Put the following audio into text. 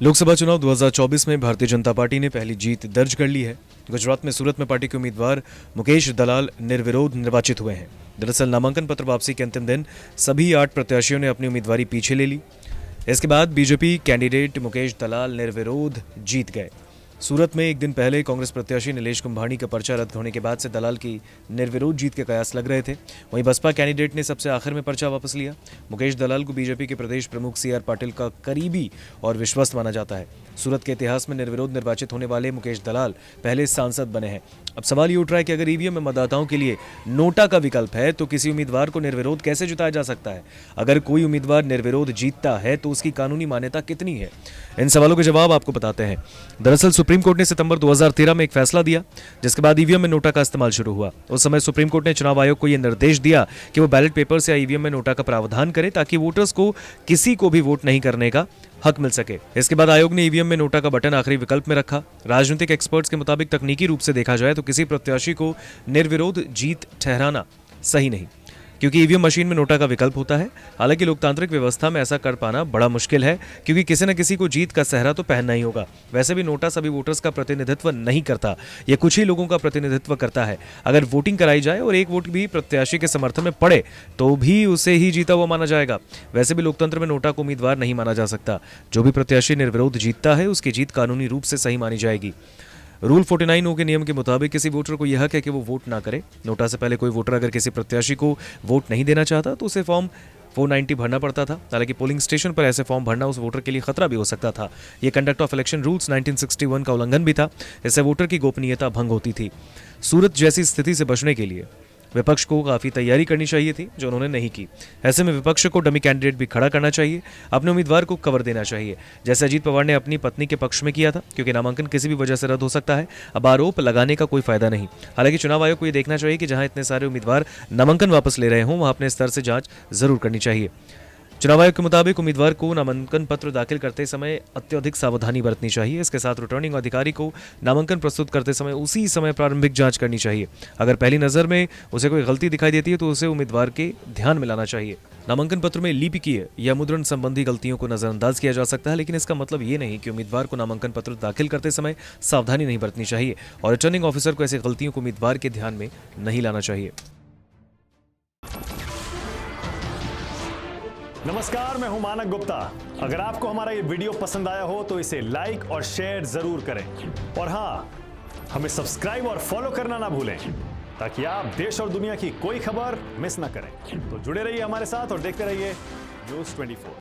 लोकसभा चुनाव 2024 में भारतीय जनता पार्टी ने पहली जीत दर्ज कर ली है। गुजरात में सूरत में पार्टी के उम्मीदवार मुकेश दलाल निर्विरोध निर्वाचित हुए हैं। दरअसल नामांकन पत्र वापसी के अंतिम दिन सभी 8 प्रत्याशियों ने अपनी उम्मीदवारी पीछे ले ली। इसके बाद बीजेपी कैंडिडेट मुकेश दलाल निर्विरोध जीत गए। सूरत में एक दिन पहले कांग्रेस प्रत्याशी नीलेश कुंभानी का पर्चा रद्द होने के बाद से दलाल की निर्विरोध जीत के कयास लग रहे थे। वहीं बसपा कैंडिडेट ने सबसे आखिर में पर्चा वापस लिया। मुकेश दलाल को बीजेपी के प्रदेश प्रमुख CR पाटिल का करीबी और विश्वस्त माना जाता है। सूरत के इतिहास में निर्विरोध निर्वाचित होने वाले मुकेश दलाल पहले सांसद बने हैं। अब सवाल ये उठ रहा है कि अगर ईवीएम में मतदाताओं के लिए नोटा का विकल्प है तो किसी उम्मीदवार को निर्विरोध कैसे जिताया जा सकता है? अगर कोई उम्मीदवार निर्विरोध जीतता है तो उसकी कानूनी मान्यता कितनी है? इन सवालों के जवाब आपको बताते हैं। दरअसल सुप्रीम कोर्ट ने सितंबर 2013 में एक फैसला दिया, जिसके बाद ईवीएम में नोटा का इस्तेमाल शुरू हुआ। उस समय सुप्रीम कोर्ट ने चुनाव आयोग को यह निर्देश दिया कि वो बैलेट पेपर्स या ईवीएम में नोटा का प्रावधान करे ताकि वोटर्स को किसी को भी वोट नहीं करने का हक मिल सके। इसके बाद आयोग ने ईवीएम में नोटा का बटन आखिरी विकल्प में रखा। राजनीतिक एक्सपर्ट्स के मुताबिक तकनीकी रूप से देखा जाए तो किसी प्रत्याशी को निर्विरोध जीत ठहराना सही नहीं, क्योंकि ईवीएम मशीन में नोटा का विकल्प होता है। हालांकि लोकतांत्रिक व्यवस्था में ऐसा कर पाना बड़ा मुश्किल है, क्योंकि किसी न किसी को जीत का सेहरा तो पहनना ही होगा। वैसे भी नोटा सभी वोटर्स का प्रतिनिधित्व नहीं करता, ये कुछ ही लोगों का प्रतिनिधित्व करता है। अगर वोटिंग कराई जाए और एक वोट भी प्रत्याशी के समर्थन में पड़े तो भी उसे ही जीता हुआ माना जाएगा। वैसे भी लोकतंत्र में नोटा को उम्मीदवार नहीं माना जा सकता। जो भी प्रत्याशी निर्विरोध जीतता है उसकी जीत कानूनी रूप से सही मानी जाएगी। रूल 49(o) के नियम के मुताबिक किसी वोटर को यह हक है कि वो वोट ना करे। नोटा से पहले कोई वोटर अगर किसी प्रत्याशी को वोट नहीं देना चाहता तो उसे फॉर्म 490 भरना पड़ता था। हालांकि पोलिंग स्टेशन पर ऐसे फॉर्म भरना उस वोटर के लिए खतरा भी हो सकता था। यह कंडक्ट ऑफ इलेक्शन रूल्स 1961 का उल्लंघन भी था। इससे वोटर की गोपनीयता भंग होती थी। सूरत जैसी स्थिति से बचने के लिए विपक्ष को काफी तैयारी करनी चाहिए थी, जो उन्होंने नहीं की। ऐसे में विपक्ष को डमी कैंडिडेट भी खड़ा करना चाहिए, अपने उम्मीदवार को कवर देना चाहिए, जैसे अजीत पवार ने अपनी पत्नी के पक्ष में किया था, क्योंकि नामांकन किसी भी वजह से रद्द हो सकता है। अब आरोप लगाने का कोई फायदा नहीं। हालांकि चुनाव आयोग को यह देखना चाहिए कि जहां इतने सारे उम्मीदवार नामांकन वापस ले रहे हों वहां अपने स्तर से जांच जरूर करनी चाहिए। चुनाव आयोग के मुताबिक उम्मीदवार को नामांकन पत्र दाखिल करते समय अत्यधिक सावधानी बरतनी चाहिए। इसके साथ रिटर्निंग अधिकारी को नामांकन प्रस्तुत करते समय उसी समय प्रारंभिक जांच करनी चाहिए। अगर पहली नजर में उसे कोई गलती दिखाई देती है तो उसे उम्मीदवार के ध्यान में लाना चाहिए। नामांकन पत्र में लिपिकीय या मुद्रण संबंधी गलतियों को नजरअंदाज किया जा सकता है, लेकिन इसका मतलब ये नहीं कि उम्मीदवार को नामांकन पत्र दाखिल करते समय सावधानी नहीं बरतनी चाहिए और रिटर्निंग ऑफिसर को ऐसी गलतियों को उम्मीदवार के ध्यान में नहीं लाना चाहिए। नमस्कार, मैं हूं मानक गुप्ता। अगर आपको हमारा ये वीडियो पसंद आया हो तो इसे लाइक और शेयर जरूर करें, और हाँ, हमें सब्सक्राइब और फॉलो करना ना भूलें ताकि आप देश और दुनिया की कोई खबर मिस ना करें। तो जुड़े रहिए हमारे साथ और देखते रहिए न्यूज़ 24।